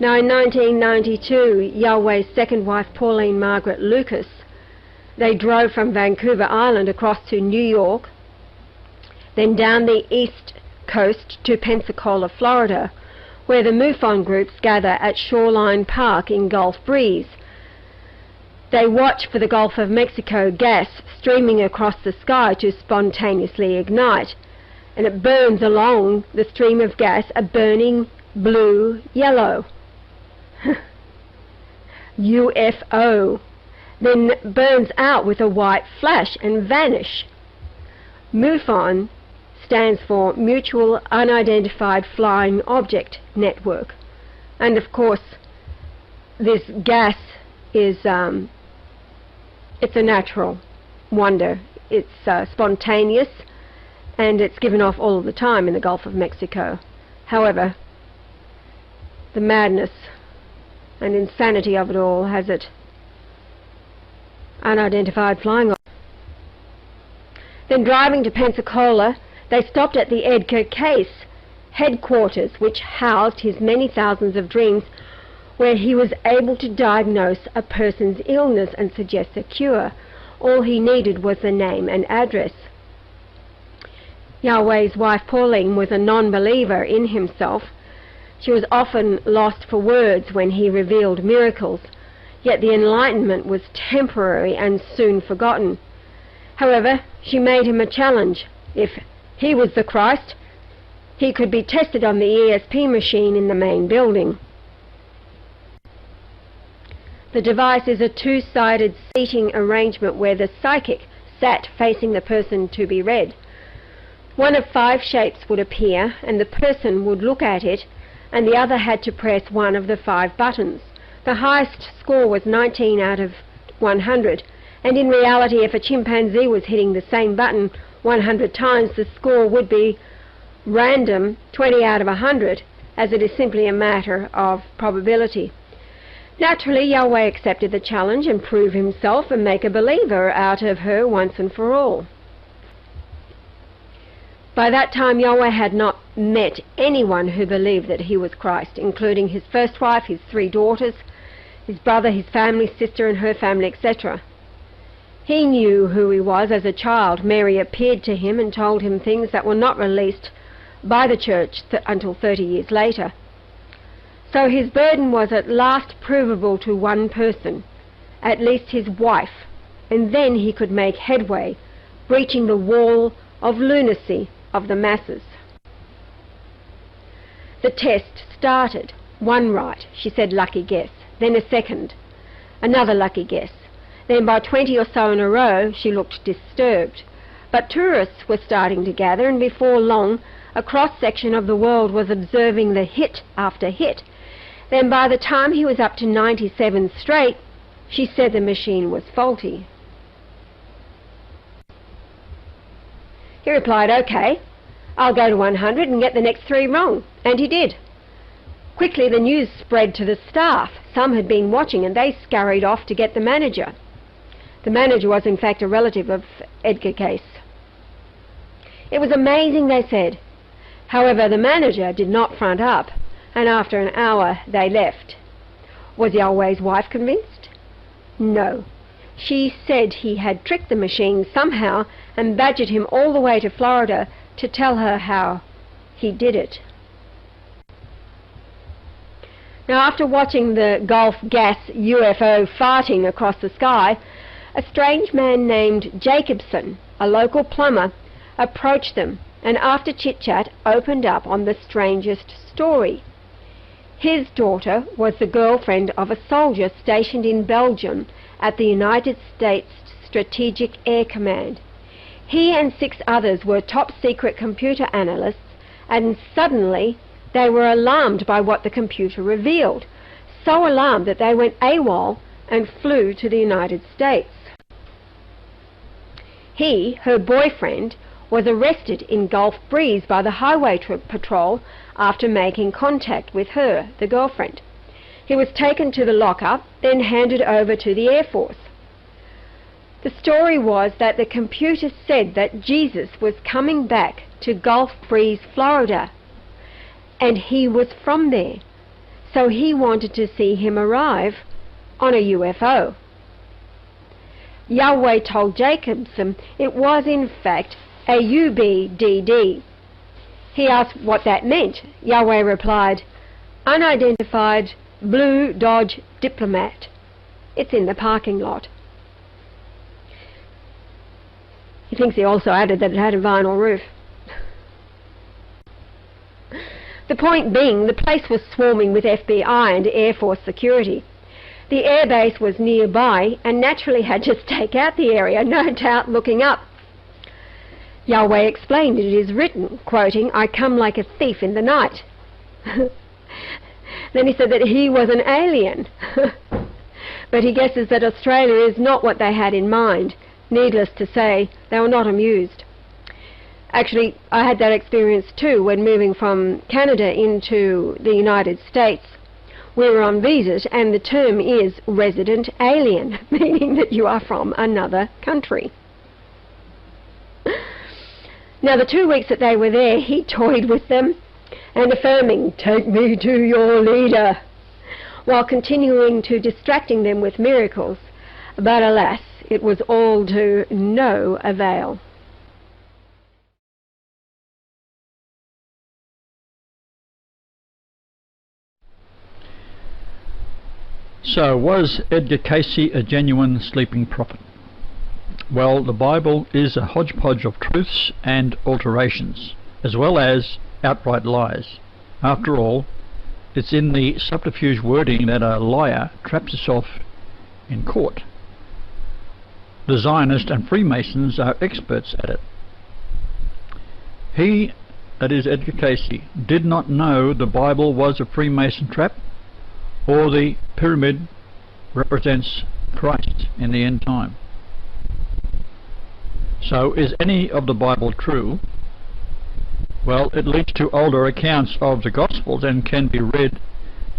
Now in 1992, Yahweh's second wife, Pauline Margaret Lucas, they drove from Vancouver Island across to New York, then down the east coast to Pensacola, Florida, where the MUFON groups gather at Shoreline Park in Gulf Breeze. They watch for the Gulf of Mexico gas streaming across the sky to spontaneously ignite, and it burns along the stream of gas a burning blue-yellow UFO, then burns out with a white flash and vanish. MUFON stands for Mutual Unidentified Flying Object Network, and of course this gas is it's a natural wonder. It's spontaneous, and it's given off all the time in the Gulf of Mexico. However, the madness and insanity of it all has it unidentified flying object. Then driving to Pensacola, they stopped at the Edgar Cayce headquarters, which housed his many thousands of dreams, where he was able to diagnose a person's illness and suggest a cure. All he needed was the name and address. Yahweh's wife Pauline was a non-believer in himself. She was often lost for words when he revealed miracles, yet the enlightenment was temporary and soon forgotten. However, she made him a challenge. If he was the Christ, he could be tested on the ESP machine in the main building. The device is a two-sided seating arrangement where the psychic sat facing the person to be read. One of 5 shapes would appear, and the person would look at it, and the other had to press one of the 5 buttons. The highest score was 19 out of 100, and in reality, if a chimpanzee was hitting the same button 100 times, the score would be random 20 out of 100, as it is simply a matter of probability. Naturally, Yahweh accepted the challenge and proved himself and make a believer out of her once and for all. By that time, Yahweh had not met anyone who believed that he was Christ, including his first wife, his 3 daughters, his brother, his family, sister and her family, etc. He knew who he was as a child. Mary appeared to him and told him things that were not released by the church until 30 years later. So his burden was at last provable to one person, at least his wife, and then he could make headway, breaching the wall of lunacy of the masses. The test started. 1 right, she said, lucky guess. Then a second, another lucky guess. Then by 20 or so in a row, she looked disturbed. But tourists were starting to gather, and before long, a cross-section of the world was observing the hit after hit. Then by the time he was up to 97 straight, she said the machine was faulty. He replied, okay, I'll go to 100 and get the next 3 wrong. And he did. Quickly the news spread to the staff. Some had been watching, and they scurried off to get the manager. The manager was in fact a relative of Edgar Cayce. It was amazing, they said. However, the manager did not front up, and after an hour they left. Was Yahweh's wife convinced? No. She said he had tricked the machine somehow and badgered him all the way to Florida to tell her how he did it. Now, after watching the Gulf gas UFO farting across the sky, a strange man named Jacobson, a local plumber, approached them and after chit-chat opened up on the strangest story. His daughter was the girlfriend of a soldier stationed in Belgium at the United States Strategic Air Command. He and 6 others were top-secret computer analysts, and suddenly they were alarmed by what the computer revealed, so alarmed that they went AWOL and flew to the United States. He, her boyfriend, was arrested in Gulf Breeze by the Highway Patrol after making contact with her, the girlfriend. He was taken to the lockup, then handed over to the Air Force. The story was that the computer said that Jesus was coming back to Gulf Breeze, Florida, and he was from there. so he wanted to see him arrive on a UFO. Yahweh told Jacobson it was in fact a UBDD. He asked what that meant. Yahweh replied, "Unidentified blue Dodge Diplomat. It's in the parking lot." He thinks he also added that it had a vinyl roof. The point being, the place was swarming with FBI and Air Force security. The airbase was nearby and naturally had to stake out the area, no doubt looking up. Yahweh explained it is written, quoting, "I come like a thief in the night." Then he said that he was an alien. But he guesses that Australia is not what they had in mind. Needless to say, they were not amused. Actually, I had that experience too when moving from Canada into the United States. We were on visas, and the term is resident alien, meaning that you are from another country. Now, the 2 weeks that they were there, he toyed with them and affirming, "Take me to your leader," while continuing to distracting them with miracles. But alas, it was all to no avail. So, was Edgar Cayce a genuine sleeping prophet? Well, the Bible is a hodgepodge of truths and alterations, as well as outright lies. After all, it's in the subterfuge wording that a liar traps himself in court. The Zionists and Freemasons are experts at it. He, that is Edgar Cayce, did not know the Bible was a Freemason trap, or the pyramid represents Christ in the end time. So, is any of the Bible true? Well, it leads to older accounts of the Gospels and can be read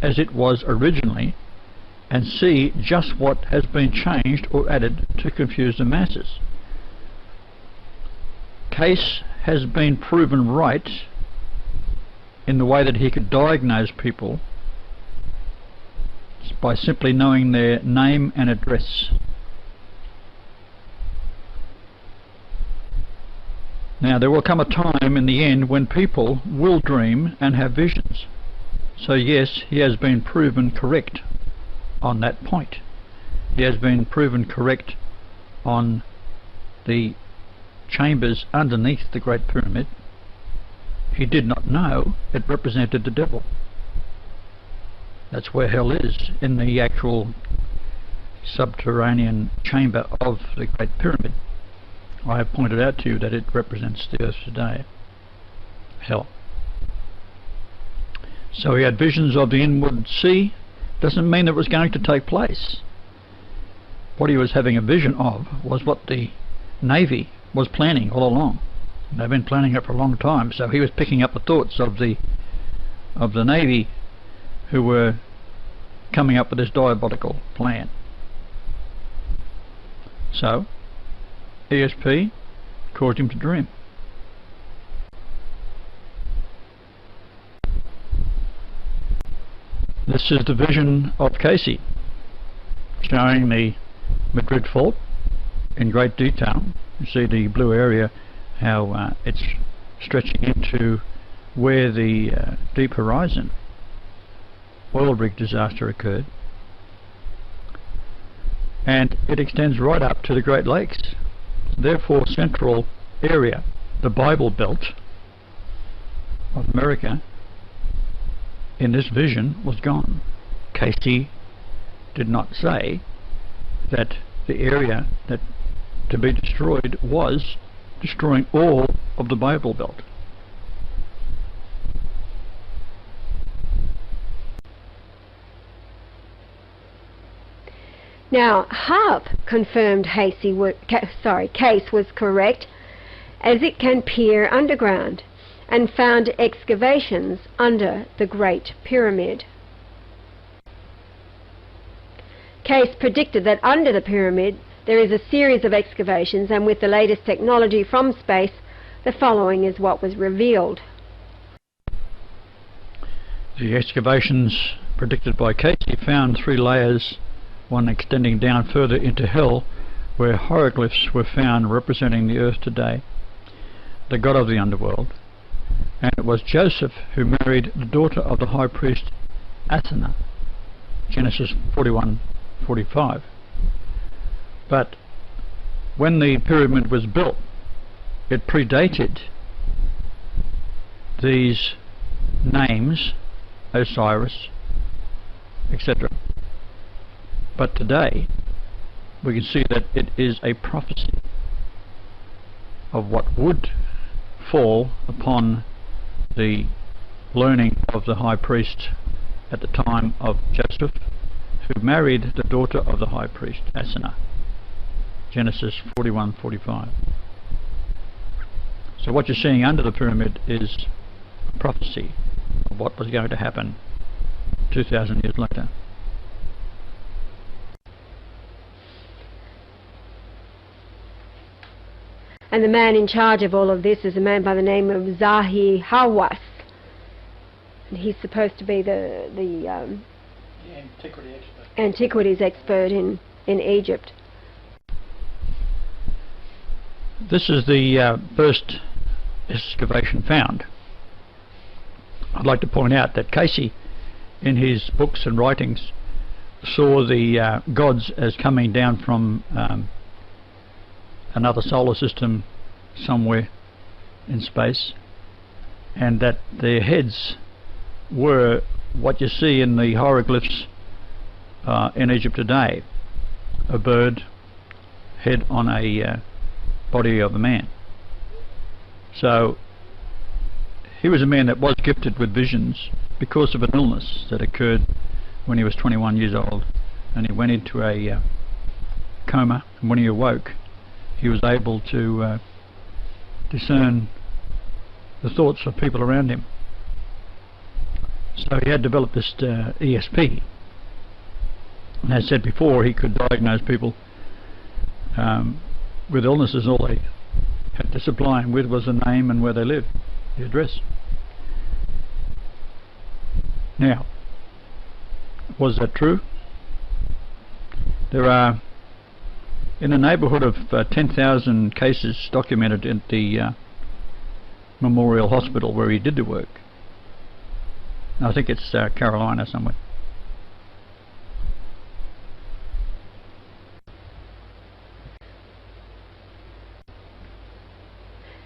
as it was originally and see just what has been changed or added to confuse the masses. Cayce has been proven right in the way that he could diagnose people by simply knowing their name and address. Now, there will come a time in the end when people will dream and have visions. So yes, he has been proven correct on that point. He has been proven correct on the chambers underneath the Great Pyramid. He did not know it represented the devil. That's where hell is, in the actual subterranean chamber of the Great Pyramid. I have pointed out to you that it represents the earth today, hell. So he had visions of the inward sea. Doesn't mean it was going to take place. What he was having a vision of was what the Navy was planning all along. They've been planning it for a long time, so he was picking up the thoughts of the Navy, who were coming up with this diabolical plan. So ESP caused him to dream. This is the vision of Cayce, showing the Madrid fault in great detail. You see the blue area, how it's stretching into where the Deep Horizon oil rig disaster occurred, and it extends right up to the Great Lakes. Therefore, central area, the Bible Belt of America, in this vision was gone. Cayce did not say that the area that to be destroyed was destroying all of the Bible Belt. Now, Harp confirmed Cayce was correct, as it can peer underground, and found excavations under the Great Pyramid. Cayce predicted that under the pyramid there is a series of excavations, and with the latest technology from space, the following is what was revealed. The excavations predicted by Casey, found 3 layers, one extending down further into hell, where hieroglyphs were found representing the earth today, the god of the underworld. And it was Joseph who married the daughter of the high priest Athena, Genesis 41:45. But when the pyramid was built, it predated these names, Osiris, etc. But today we can see that it is a prophecy of what would fall upon the learning of the high priest at the time of Joseph, who married the daughter of the high priest Athena, Genesis 41:45. So what you're seeing under the pyramid is a prophecy of what was going to happen 2,000 years later. And the man in charge of all of this is a man by the name of Zahi Hawass. And he's supposed to be the antiquities expert in Egypt. This is the first excavation found. I'd like to point out that Casey, in his books and writings, saw the gods as coming down from another solar system somewhere in space, and that their heads were what you see in the hieroglyphs in Egypt today, a bird head on a body of a man. So he was a man that was gifted with visions because of an illness that occurred when he was 21 years old, and he went into a coma, and when he awoke he was able to discern the thoughts of people around him. So he had developed this ESP, and as said before, he could diagnose people with illnesses. All they had to supply him with was the name and where they lived, the address. Now, was that true? There are in the neighbourhood of 10,000 cases documented at the Memorial Hospital where he did the work. I think it's Carolina somewhere.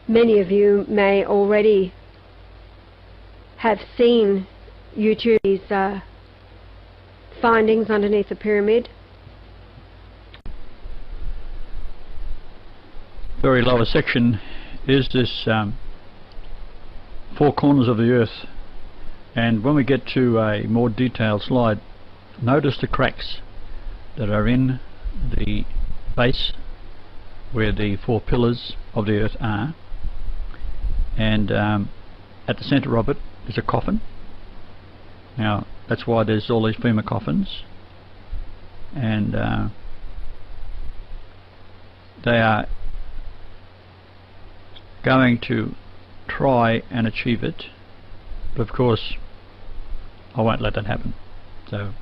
Many of you may already have seen YouTube's findings underneath the pyramid. Very lower section is this 4 corners of the earth, and when we get to a more detailed slide, notice the cracks that are in the base where the 4 pillars of the earth are, and at the center of it is a coffin. Now that's why there's all these FEMA coffins, and they are going to try and achieve it, but of course I won't let that happen, so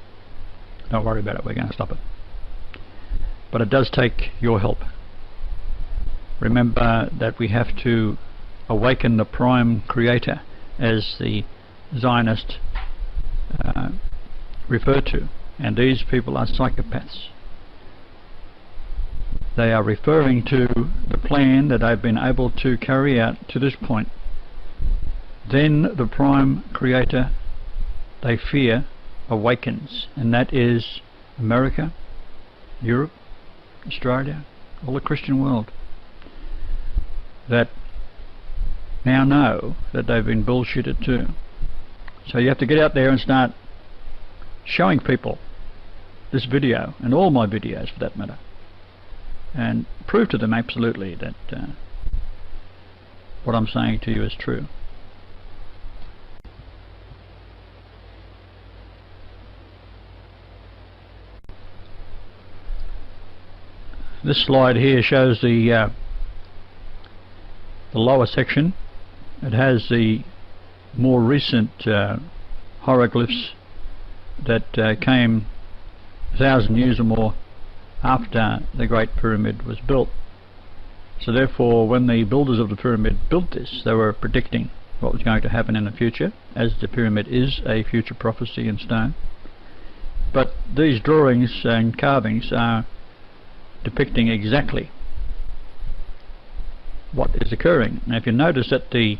don't worry about it, we're going to stop it. But it does take your help. Remember that we have to awaken the prime creator, as the Zionists refer to, and these people are psychopaths. They are referring to the plan that they've been able to carry out to this point. Then the prime creator they fear awakens, and that is America, Europe, Australia, all the Christian world, that now know that they've been bullshitted too. So you have to get out there and start showing people this video, and all my videos for that matter, and prove to them absolutely that what I'm saying to you is true. This slide here shows the lower section. It has the more recent hieroglyphs that came 1,000 years or more after the Great Pyramid was built. So therefore, when the builders of the pyramid built this, they were predicting what was going to happen in the future, as the pyramid is a future prophecy in stone. But these drawings and carvings are depicting exactly what is occurring. Now, if you notice that the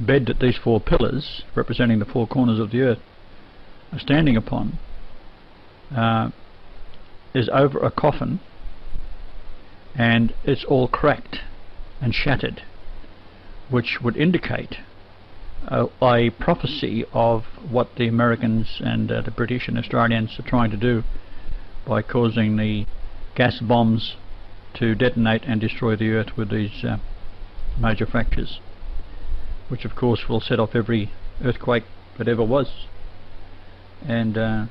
bed that these four pillars, representing the four corners of the earth, are standing upon, is over a coffin, and it's all cracked and shattered, which would indicate a prophecy of what the Americans and the British and Australians are trying to do by causing the gas bombs to detonate and destroy the earth with these major fractures, which of course will set off every earthquake that ever was, and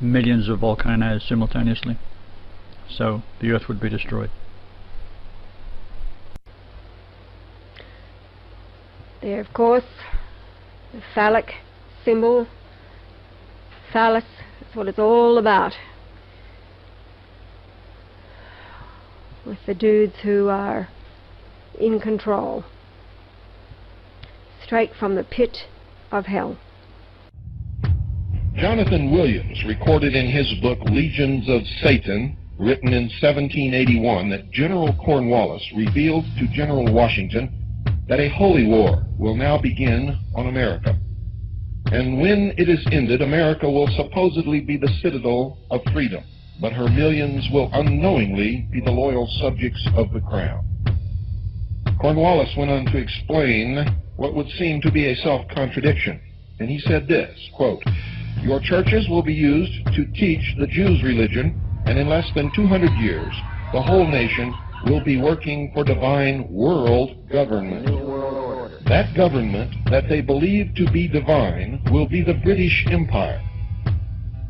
millions of volcanoes simultaneously. So the earth would be destroyed. There, of course, the phallic symbol. Phallus is what it's all about. With the dudes who are in control. Straight from the pit of hell. Jonathan Williams recorded in his book Legions of Satan, written in 1781, that General Cornwallis revealed to General Washington that a holy war will now begin on America. And when it is ended, America will supposedly be the citadel of freedom, but her millions will unknowingly be the loyal subjects of the crown. Cornwallis went on to explain what would seem to be a self-contradiction, and he said this, quote, "Your churches will be used to teach the Jews' religion, and in less than 200 years, the whole nation will be working for divine world government. That government that they believe to be divine will be the British Empire.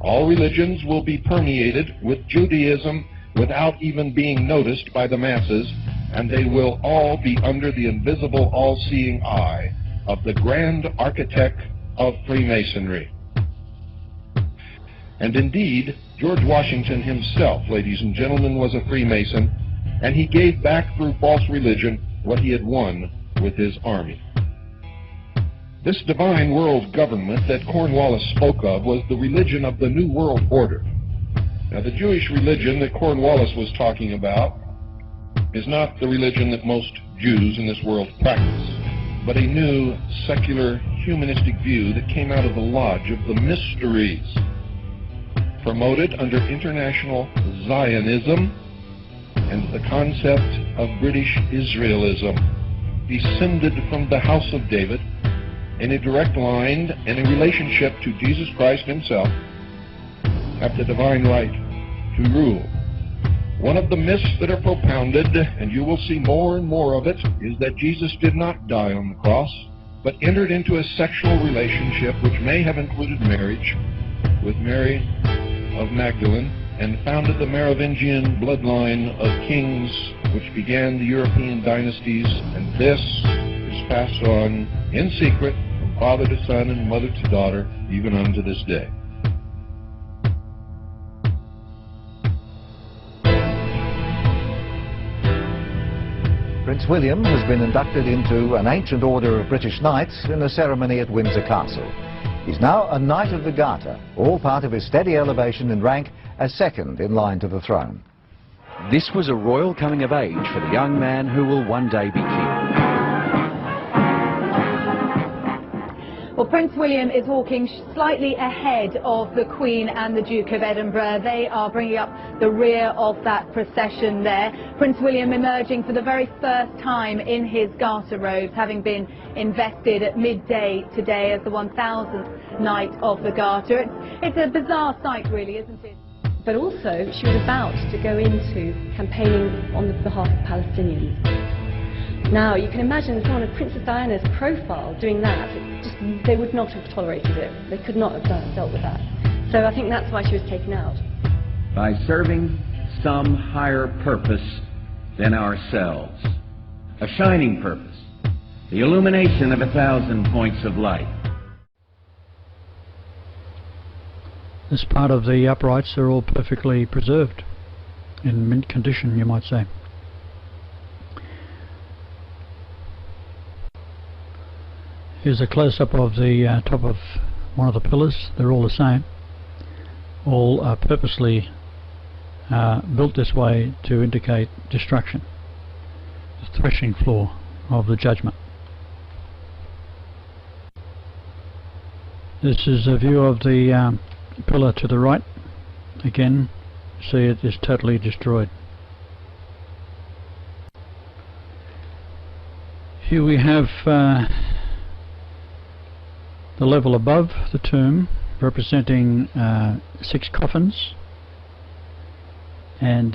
All religions will be permeated with Judaism without even being noticed by the masses, and they will all be under the invisible all-seeing eye of the grand architect of Freemasonry." And indeed, George Washington himself, ladies and gentlemen, was a Freemason, and he gave back through false religion what he had won with his army. This divine world government that Cornwallis spoke of was the religion of the New World Order. Now, the Jewish religion that Cornwallis was talking about is not the religion that most Jews in this world practice, but a new secular humanistic view that came out of the Lodge of the Mysteries, promoted under international Zionism and the concept of British Israelism, descended from the house of David in a direct line and a relationship to Jesus Christ himself, have the divine right to rule. One of the myths that are propounded, and you will see more and more of it, is that Jesus did not die on the cross, but entered into a sexual relationship which may have included marriage with Mary of Magdalene, and founded the Merovingian bloodline of kings which began the European dynasties, and this is passed on in secret from father to son and mother to daughter, even unto this day. Prince William has been inducted into an ancient order of British Knights in a ceremony at Windsor Castle. He's now a Knight of the Garter, all part of his steady elevation in rank as second in line to the throne. This was a royal coming of age for the young man who will one day be king. Well, Prince William is walking slightly ahead of the Queen and the Duke of Edinburgh. They are bringing up the rear of that procession there. Prince William emerging for the very first time in his garter robes, having been invested at midday today as the 1,000th Knight of the Garter. It's a bizarre sight, really, isn't it? But also, she was about to go into campaigning on the behalf of Palestinians. Now, you can imagine someone of Princess Diana's profile doing that. They would not have tolerated it. They could not have dealt with that. So I think that's why she was taken out. By serving some higher purpose than ourselves. A shining purpose. The illumination of 1,000 points of light. As part of the uprights, they're all perfectly preserved, in mint condition, you might say. Here's a close-up of the top of one of the pillars. They're all the same, all purposely built this way to indicate destruction, the threshing floor of the judgment. This is a view of the pillar to the right. Again, see it is totally destroyed. Here we have the level above the tomb, representing 6 coffins, and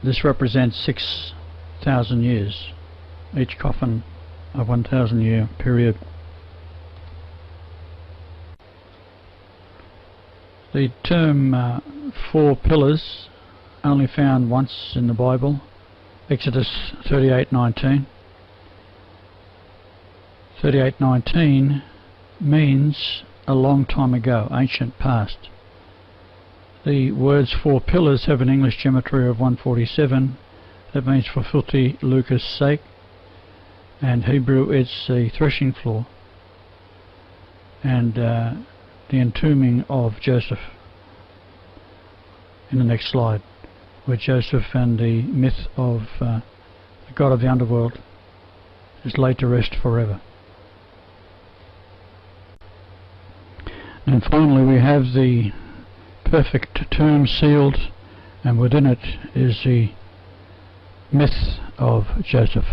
this represents 6,000 years, each coffin a 1,000 year period. The term 4 pillars only found once in the Bible, Exodus 38:19. 38:19 means a long time ago, ancient past. The words 4 pillars have an English geometry of 147. That means for filthy lucre's sake, and Hebrew it's the threshing floor, and the entombing of Joseph in the next slide, where Joseph and the myth of the god of the underworld is laid to rest forever. And finally we have the perfect tomb sealed, and within it is the myth of Joseph,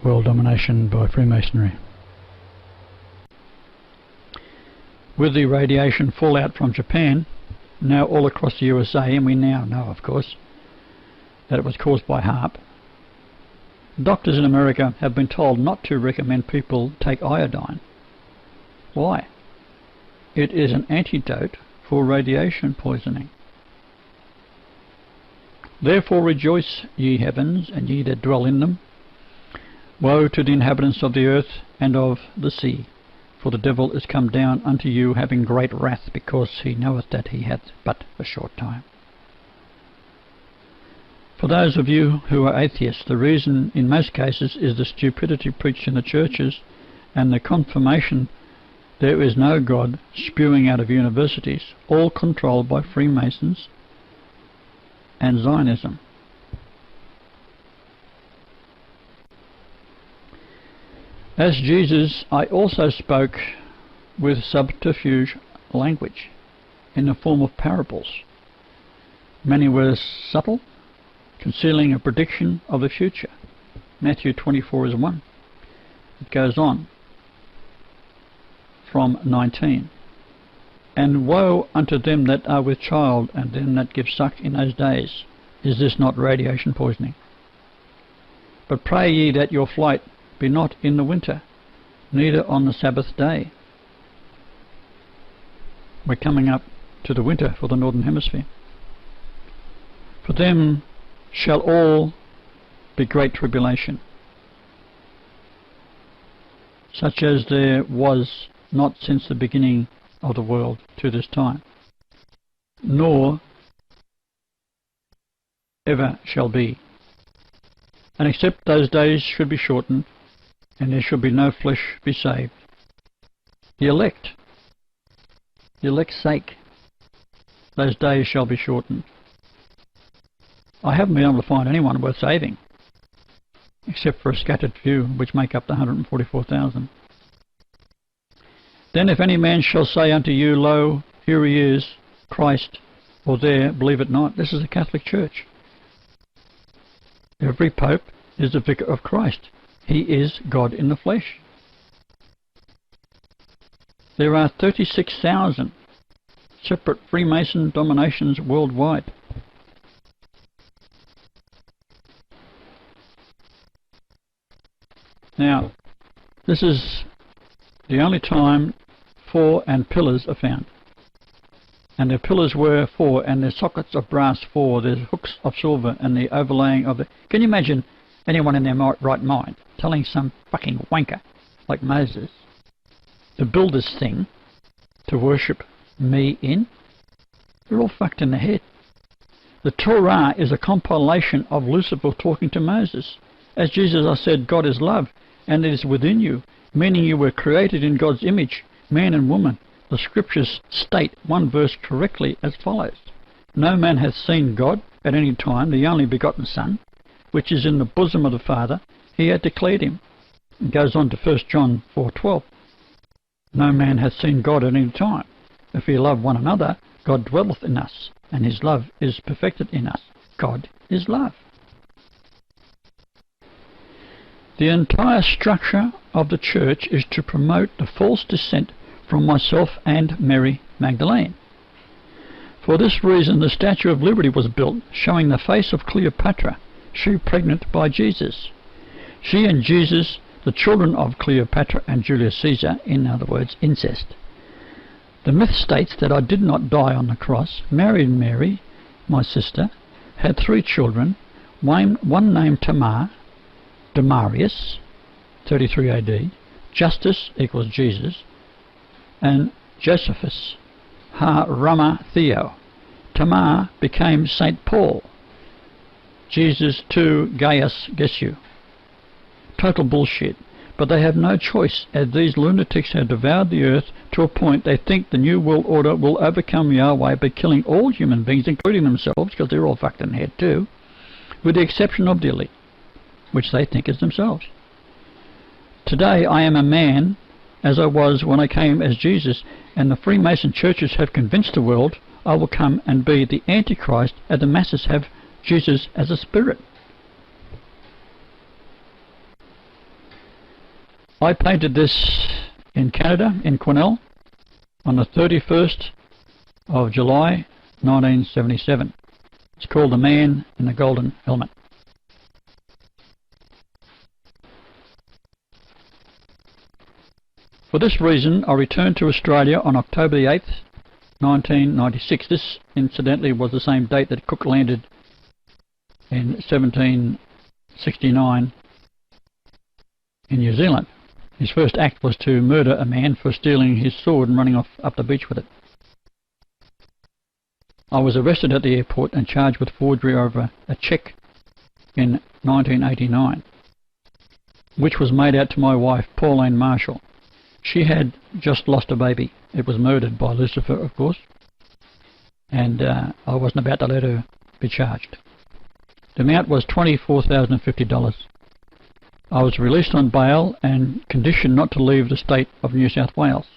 world domination by Freemasonry. With the radiation fallout from Japan now all across the USA, and we now know, of course, that it was caused by HAARP, doctors in America have been told not to recommend people take iodine. Why? It is an antidote for radiation poisoning. Therefore rejoice, ye heavens, and ye that dwell in them. Woe to the inhabitants of the earth and of the sea, for the devil is come down unto you, having great wrath, because he knoweth that he hath but a short time. For those of you who are atheists, the reason in most cases is the stupidity preached in the churches and the confirmation there is no God spewing out of universities, all controlled by Freemasons and Zionism. As Jesus, I also spoke with subterfuge language in the form of parables. Many were subtle, concealing a prediction of the future. Matthew 24 is one. It goes on from 19. And woe unto them that are with child, and them that give suck in those days. Is this not radiation poisoning? But pray ye that your flight be not in the winter, neither on the Sabbath day. We're coming up to the winter for the Northern Hemisphere. For them shall all be great tribulation, such as there was not since the beginning of the world to this time, nor ever shall be. And except those days should be shortened, and there should be no flesh be saved. The elect's sake, those days shall be shortened. I haven't been able to find anyone worth saving, except for a scattered few, which make up the 144,000. Then if any man shall say unto you, Lo, here he is, Christ, or there, believe it not. This is the Catholic Church. Every pope is the vicar of Christ. He is God in the flesh. There are 36,000 separate Freemason dominations worldwide. Now, this is the only time 4 and pillars are found. And their pillars were 4, and their sockets of brass 4, there's hooks of silver, and the overlaying of the... Can you imagine anyone in their right mind telling some fucking wanker like Moses to build this thing to worship me in? They're all fucked in the head. The Torah is a compilation of Lucifer talking to Moses. As Jesus, I said, God is love, and it is within you, meaning you were created in God's image, man and woman. The scriptures state one verse correctly as follows. No man hath seen God at any time, the only begotten Son, which is in the bosom of the Father, he hath declared him. It goes on to 1 John 4:12. No man hath seen God at any time. If we love one another, God dwelleth in us, and his love is perfected in us. God is love. The entire structure of the church is to promote the false descent from myself and Mary Magdalene. For this reason the Statue of Liberty was built, showing the face of Cleopatra, she pregnant by Jesus. She and Jesus, the children of Cleopatra and Julius Caesar, in other words, incest. The myth states that I did not die on the cross, married Mary, my sister, had 3 children, one named Tamar, Demarius, 33 AD, Justus equals Jesus, and Josephus, Ha Rama Theo. Tamar became Saint Paul. Jesus to Gaius Gesu. Total bullshit. But they have no choice, as these lunatics have devoured the earth to a point they think the New World Order will overcome Yahweh by killing all human beings, including themselves, because they're all fucked in the head too, with the exception of the elite, which they think is themselves. Today I am a man, as I was when I came as Jesus, and the Freemason churches have convinced the world I will come and be the Antichrist, and the masses have Jesus as a spirit. I painted this in Canada, in Quesnel, on the 31st of July 1977. It's called The Man in the Golden Helmet. For this reason, I returned to Australia on October the 8th, 1996. This, incidentally, was the same date that Cook landed in 1769 in New Zealand. His first act was to murder a man for stealing his sword and running off up the beach with it. I was arrested at the airport and charged with forgery over a cheque in 1989, which was made out to my wife, Pauline Marshall. She had just lost a baby. It was murdered by Lucifer, of course, and I wasn't about to let her be charged. The amount was $24,050. I was released on bail and conditioned not to leave the state of New South Wales.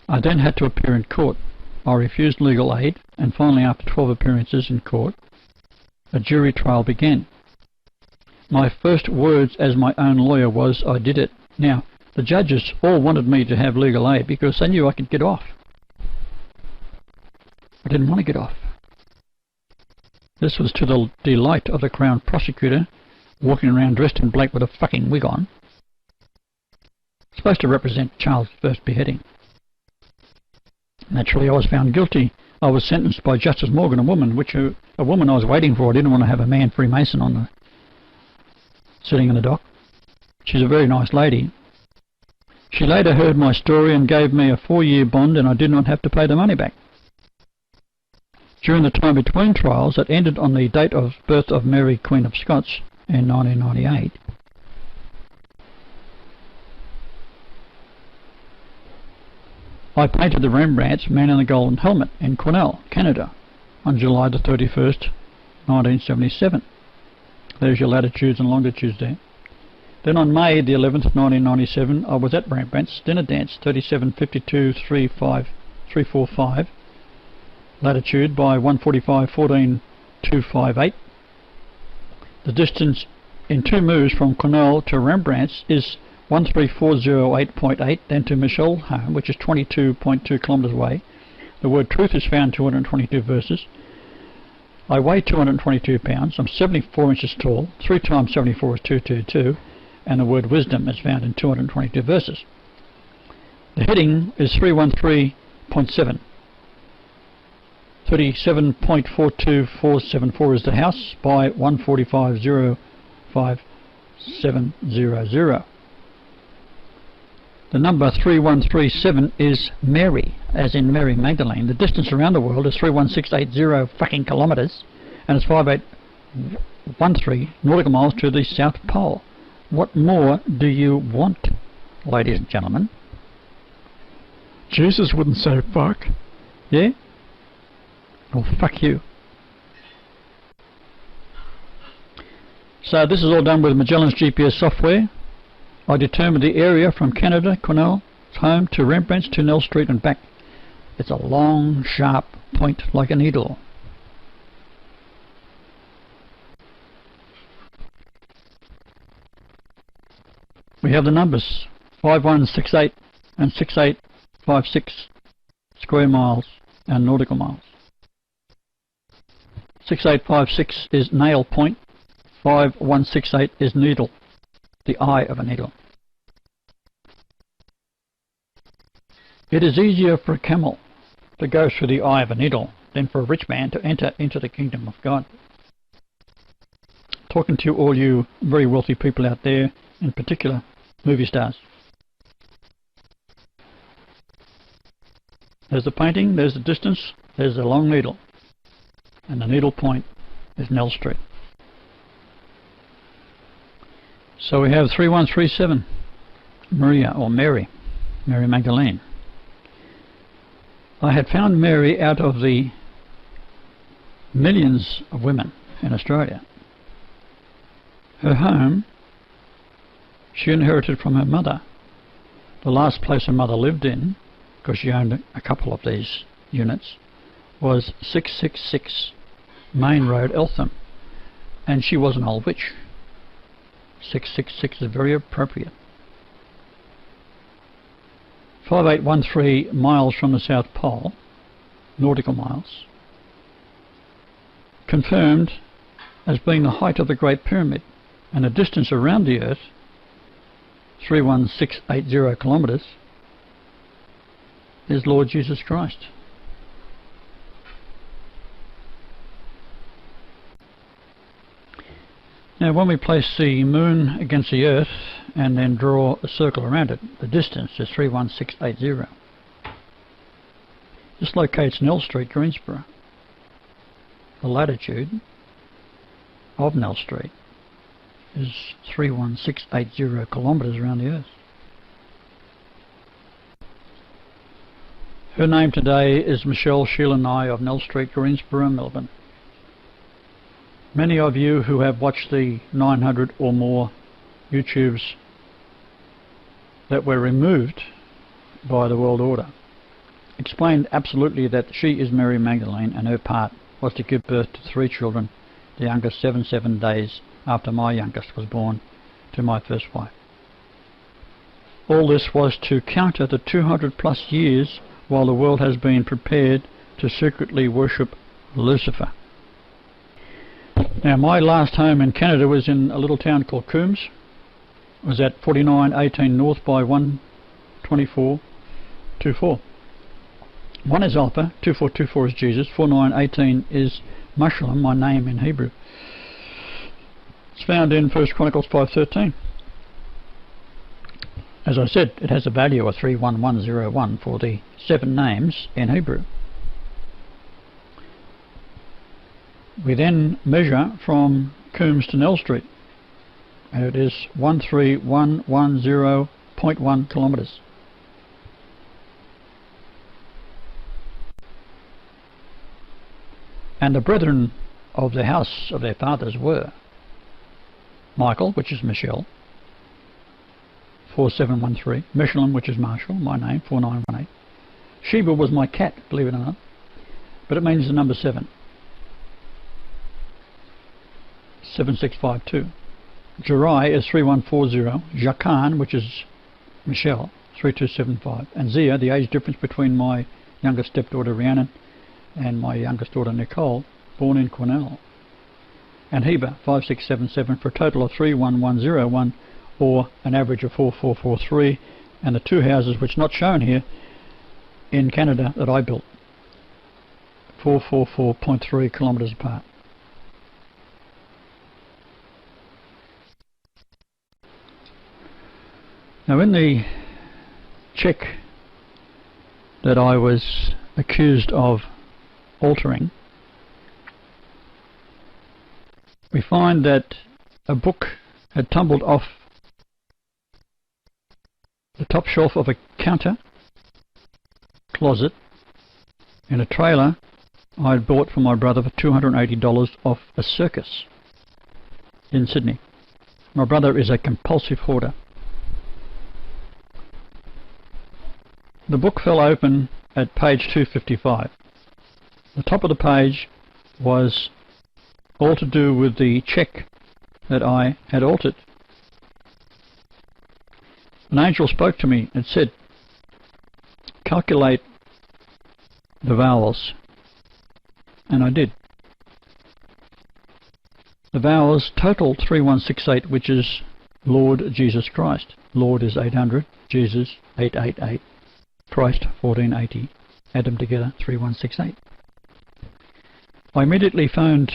I then had to appear in court. I refused legal aid, and finally, after 12 appearances in court, a jury trial began. My first words as my own lawyer was, I did it. Now, the judges all wanted me to have legal aid because they knew I could get off. I didn't want to get off. This was to the delight of the Crown Prosecutor, walking around dressed in black with a fucking wig on. Supposed to represent Charles' first beheading. Naturally, I was found guilty. I was sentenced by Justice Morgan, a woman I was waiting for. I didn't want to have a man Freemason on sitting in the dock. She's a very nice lady. She later heard my story and gave me a 4-year bond, and I did not have to pay the money back. During the time between trials that ended on the date of birth of Mary, Queen of Scots, in 1998, I painted the Rembrandt's Man in the Golden Helmet in Quesnel, Canada, on July the 31st, 1977. There's your latitudes and longitudes there. Then on May the 11th, 1997, I was at Rembrandt's dinner dance, 3752-345, latitude by 145-14-258. The distance in 2 moves from Quesnel to Rembrandt's is 13408.8, then to Michelle home, which is 22.2 kilometres away. The word truth is found 222 verses. I weigh 222 pounds. I'm 74 inches tall. 3 times 74 is 222. And the word wisdom is found in 222 verses. The heading is 313.7. 37.42474 is the house by 145.05700. The number 3137 is Mary, as in Mary Magdalene. The distance around the world is 31680 fucking kilometres, and it's 5813 nautical miles to the South Pole. What more do you want, ladies and gentlemen? Jesus wouldn't say fuck. Yeah? Well, fuck you. So this is all done with Magellan's GPS software. I determined the area from Canada, Quesnel, home to Rembrandt's to Nell Street and back. It's a long, sharp point like a needle. We have the numbers 5168 and 6856 square miles and nautical miles. 6856 is nail point, 5168 is needle, the eye of a needle. It is easier for a camel to go through the eye of a needle than for a rich man to enter into the kingdom of God. Talking to all you very wealthy people out there, in particular movie stars. There's the painting, there's the distance, there's the long needle, and the needle point is Nell Street. So we have 3137, Maria or Mary Magdalene. I had found Mary out of the millions of women in Australia. Her home she inherited from her mother. The last place her mother lived in, because she owned a couple of these units, was 666 Main Road, Eltham, and she was an old witch. 666 is very appropriate. 5813 miles from the South Pole, nautical miles, confirmed as being the height of the Great Pyramid, and the distance around the Earth, 31680 kilometres, is Lord Jesus Christ. Now when we place the moon against the Earth and then draw a circle around it, the distance is 31680. This locates Nell Street, Greensboro. The latitude of Nell Street is 31680 kilometres around the Earth. Her name today is Michelle Sheila Nye of Nell Street, Greensboro, Melbourne. Many of you who have watched the 900 or more YouTubes that were removed by the World Order explained absolutely that she is Mary Magdalene, and her part was to give birth to 3 children, the youngest 7 days after my youngest was born to my first wife. All this was to counter the 200 plus years while the world has been prepared to secretly worship Lucifer. Now my last home in Canada was in a little town called Coombs. It was at 4918 North by 12424. 1 is Alpha, 2424 is Jesus, 4918 is Meshullam, my name in Hebrew. It's found in 1 Chronicles 5:13. As I said, it has a value of 31101 for the 7 names in Hebrew. We then measure from Coombs to Nell Street, and it is 13110.1 kilometres. And the brethren of the house of their fathers were Michael, which is Michelle, 4713, Meshullam, which is Marshall, my name, 4918. Sheba was my cat, believe it or not, but it means the number 7. 7652. Jerai is 3140, Jacan, which is Michelle, 3275, and Zia, the age difference between my youngest stepdaughter Rhiannon and my youngest daughter Nicole, born in Quesnel, and Heber, 5677, for a total of 31101, or an average of 4443, and the 2 houses which not shown here in Canada that I built, 444.3 kilometres apart. Now in the check that I was accused of altering, we find that a book had tumbled off the top shelf of a counter closet in a trailer I had bought for my brother for $280 off a circus in Sydney. My brother is a compulsive hoarder. The book fell open at page 255. The top of the page was all to do with the check that I had altered. An angel spoke to me and said, calculate the vowels, and I did. The vowels total 3168, which is Lord Jesus Christ. Lord is 800, Jesus 888, Christ 1480, add them together 3168. I immediately phoned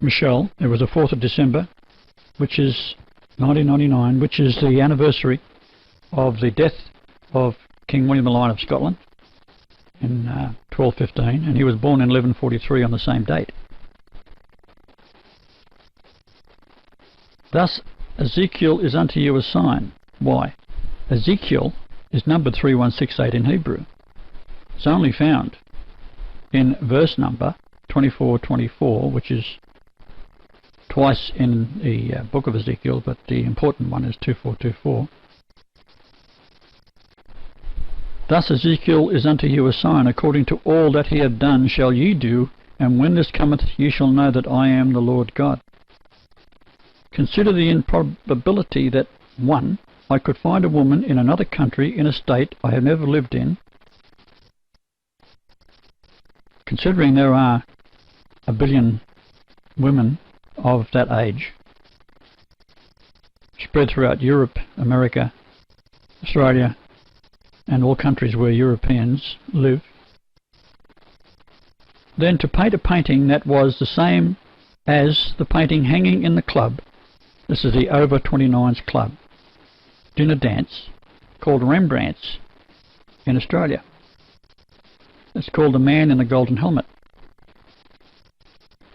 Michelle. It was the 4th of December, which is 1999, which is the anniversary of the death of King William the Lion of Scotland in 1215, and he was born in 1143 on the same date. Thus Ezekiel is unto you a sign. Why? Ezekiel is numbered 3168 in Hebrew. It's only found in verse number 2424, which is twice in the book of Ezekiel, but the important one is 2424. Thus Ezekiel is unto you a sign, according to all that he hath done shall ye do, and when this cometh ye shall know that I am the Lord God. Consider the improbability that, 1, I could find a woman in another country in a state I have never lived in, considering there are 1 billion women of that age spread throughout Europe, America, Australia, and all countries where Europeans live. Then to paint a painting that was the same as the painting hanging in the club. This is the Over 29s Club dinner dance called Rembrandt's in Australia. It's called The Man in the Golden Helmet.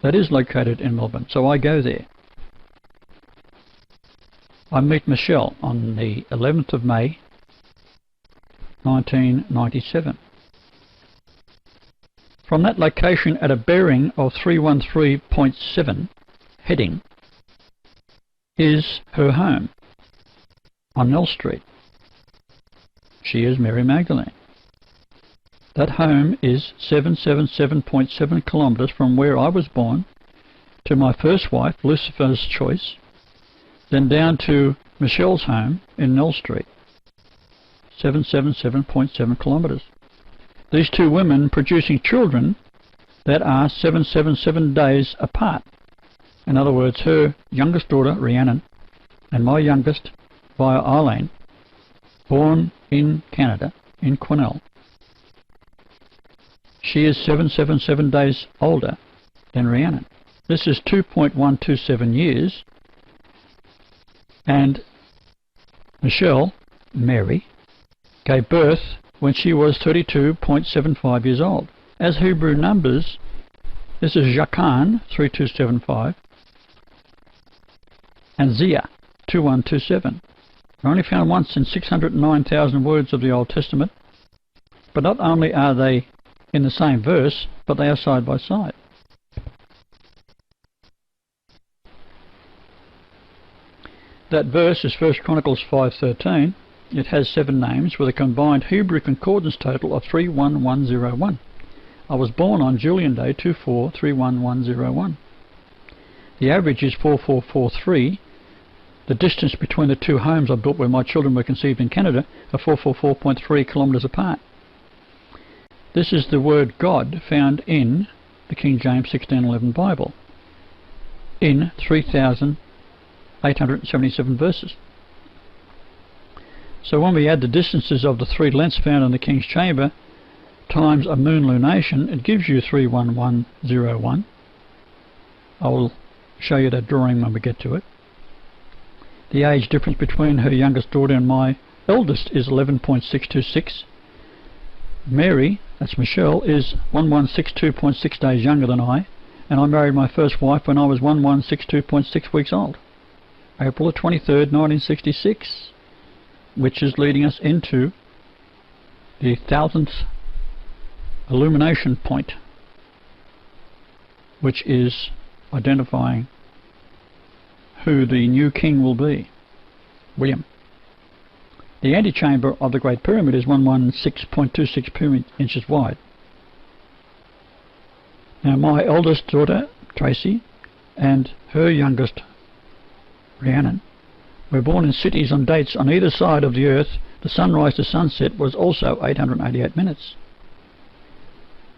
That is located in Melbourne, so I go there. I meet Michelle on the 11th of May 1997. From that location at a bearing of 313.7 heading is her home on Nell Street. She is Mary Magdalene. That home is 777.7 kilometres from where I was born to my first wife, Lucifer's Choice, then down to Michelle's home in Nell Street. 777.7 kilometres. These two women producing children that are 777 days apart. In other words, her youngest daughter, Rhiannon, and my youngest, via Eileen, born in Canada, in Quesnel. She is 777 days older than Rhiannon. This is 2.127 years, and Michelle, Mary, gave birth when she was 32.75 years old. As Hebrew numbers, this is Jachan 3275 and Zia 2127. Only found once in 609,000 words of the Old Testament, but not only are they in the same verse, but they are side by side. That verse is 1 Chronicles 5:13. It has 7 names with a combined Hebrew concordance total of 31101. I was born on Julian Day 24-31101. The average is 4443. The distance between the two homes I built where my children were conceived in Canada are 444.3 kilometres apart. This is the word God found in the King James 1611 Bible in 3,877 verses. So when we add the distances of the 3 lengths found in the King's Chamber times a moon lunation, it gives you 31101. I will show you that drawing when we get to it. The age difference between her youngest daughter and my eldest is 11.626. Mary, that's Michelle, is 1162.6 days younger than I, and I married my first wife when I was 1162.6 weeks old. April the 23rd, 1966, which is leading us into the 1000th illumination point, which is identifying who the new king will be, William. The antechamber of the Great Pyramid is 116.26 pyramid inches wide. Now my eldest daughter, Tracy, and her youngest, Rhiannon, were born in cities on dates on either side of the earth. The sunrise to sunset was also 888 minutes.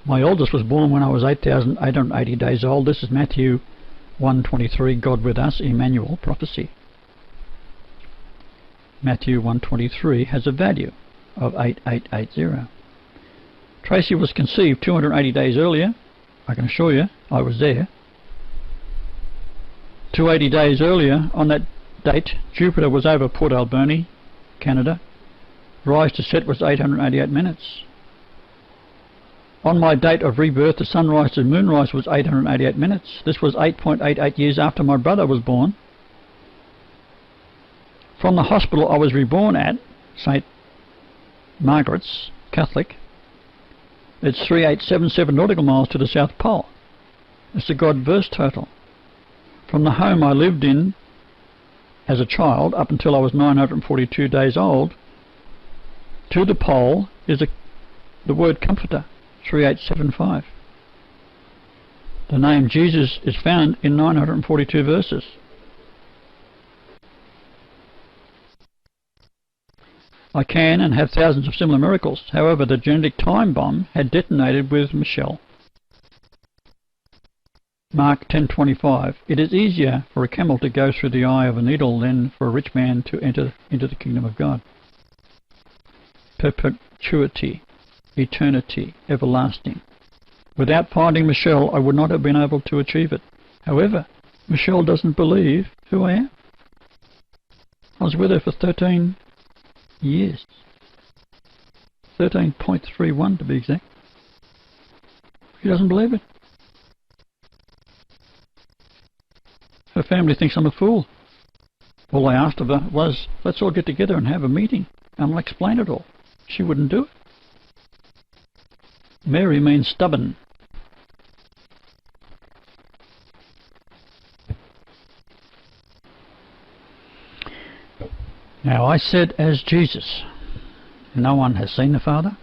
My oldest was born when I was 8,880 days old. This is Matthew 1:23, God with us, Emmanuel, prophecy. Matthew 1:23 has a value of 8880. Tracy was conceived 280 days earlier. I can assure you, I was there. 280 days earlier, on that date, Jupiter was over Port Alberni, Canada. Rise to set was 888 minutes. On my date of rebirth, the sunrise to moonrise was 888 minutes. This was 8.88 years after my brother was born. From the hospital I was reborn at, St. Margaret's, Catholic, it's 3877 nautical miles to the South Pole. It's the God-verse total. From the home I lived in as a child up until I was 942 days old, to the pole is the word comforter, 3875. The name Jesus is found in 942 verses. I can and have thousands of similar miracles. However, the genetic time bomb had detonated with Michelle. Mark 10:25. It is easier for a camel to go through the eye of a needle than for a rich man to enter into the kingdom of God. Perpetuity, eternity, everlasting. Without finding Michelle, I would not have been able to achieve it. However, Michelle doesn't believe who I am. I was with her for 13 years. 13.31 to be exact. She doesn't believe it. Her family thinks I'm a fool. All I asked of her was, let's all get together and have a meeting and I'll explain it all. She wouldn't do it. Mary means stubborn. Now I said as Jesus, no one has seen the Father.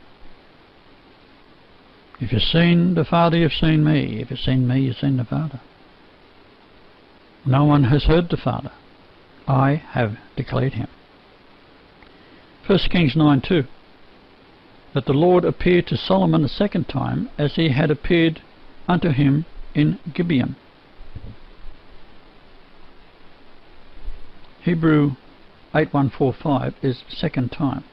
If you've seen the Father, you've seen me. If you've seen me, you've seen the Father. No one has heard the Father. I have declared him. 1 Kings 9:2. That the Lord appeared to Solomon a second time as he had appeared unto him in Gibeon. Hebrew 8145 is second time.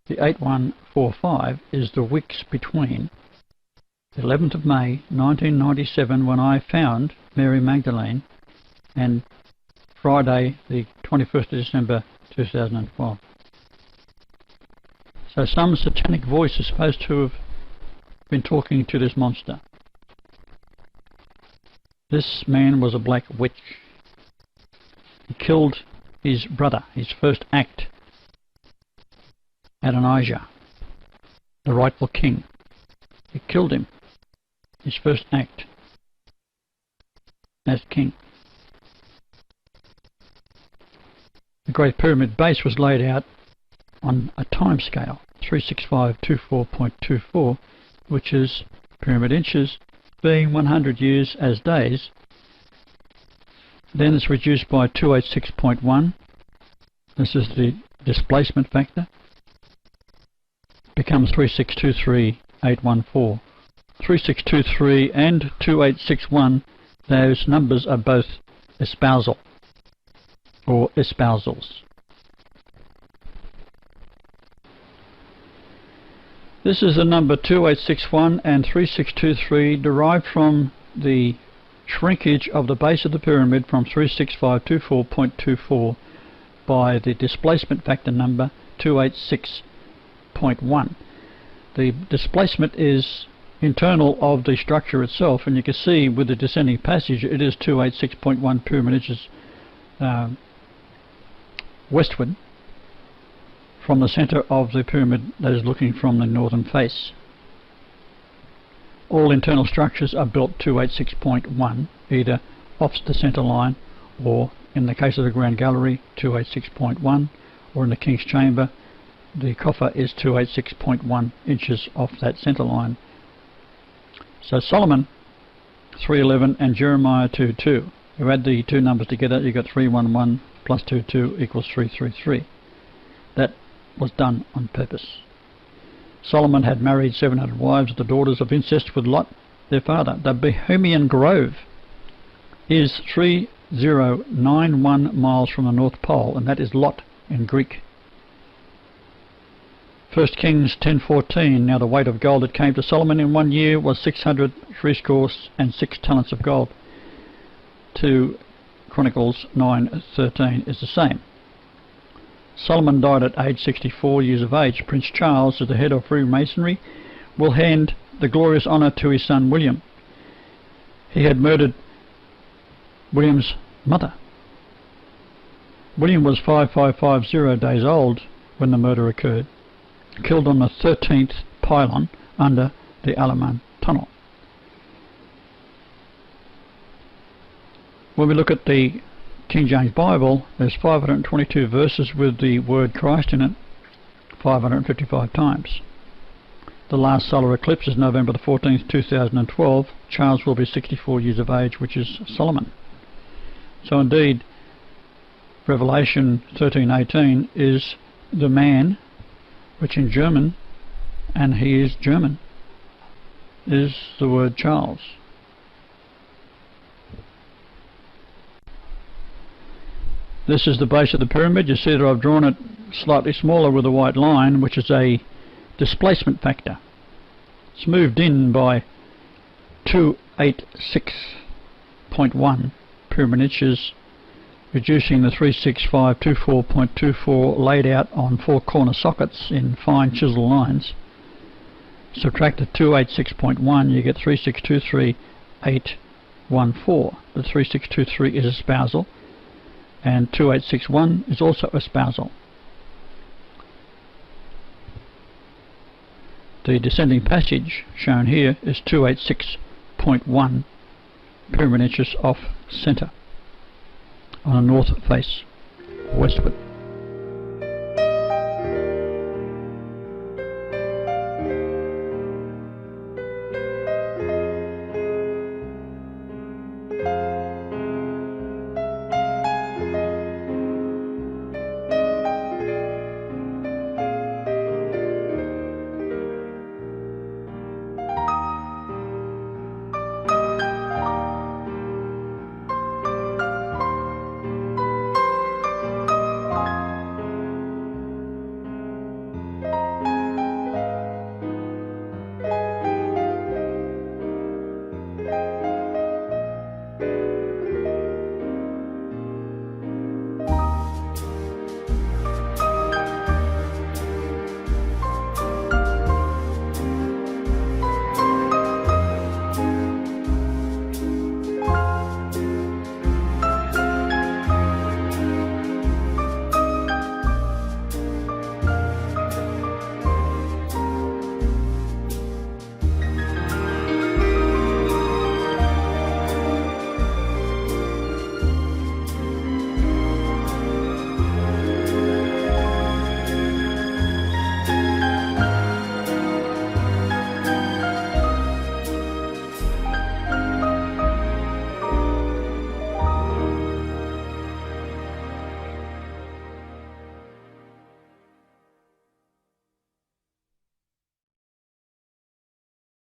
The 8145 is the weeks between the 11th of May 1997 when I found Mary Magdalene and Friday the 21st of December 2012. So some satanic voice is supposed to have been talking to this monster. This man was a black witch. He killed his brother, his first act, Adonijah, the rightful king. He killed him, his first act as king. The Great Pyramid base was laid out on a time scale, 36524.24, which is pyramid inches, being 100 years as days. Then it's reduced by 286.1. This is the displacement factor. Becomes 3623814. 3623 and 2861, those numbers are both espousal or espousals. This is the number 2861 and 3623 derived from the shrinkage of the base of the pyramid from 36524.24 by the displacement factor number 286.1. The displacement is internal of the structure itself, and you can see with the descending passage it is 286.1 pyramid inches westward from the center of the pyramid that is looking from the northern face. All internal structures are built 286.1, either off the center line, or in the case of the Grand Gallery 286.1, or in the King's Chamber the coffer is 286.1 inches off that center line. So Solomon 311 and Jeremiah 2:2. You add the two numbers together, you got 311 plus 22 equals 333. That was done on purpose. Solomon had married 700 wives, the daughters of incest with Lot, their father. The Bohemian Grove is 3091 miles from the North Pole, and that is Lot in Greek. 1 Kings 10:14. Now the weight of gold that came to Solomon in 1 year was 606 talents of gold. 2 Chronicles 9:13 is the same. Solomon died at age 64 years of age. Prince Charles, as the head of Freemasonry, will hand the glorious honour to his son William. He had murdered William's mother. William was 5550 days old when the murder occurred, killed on the 13th pylon under the Alaman Tunnel. When we look at the King James Bible, there's 522 verses with the word Christ in it, 555 times. The last solar eclipse is November the 14th, 2012. Charles will be 64 years of age, which is Solomon. So indeed, Revelation 13:18 is the man, which in German, and he is German, is the word Charles. This is the base of the pyramid. You see that I've drawn it slightly smaller with a white line, which is a displacement factor. It's moved in by 286.1 pyramid inches, reducing the 36524.24 laid out on 4 corner sockets in fine chisel lines. Subtract the 286.1, you get 3623814. The 3623 is a spousal, and 2861 is also a spousal. The descending passage shown here is 286.1 pyramid inches off center on a north face westward.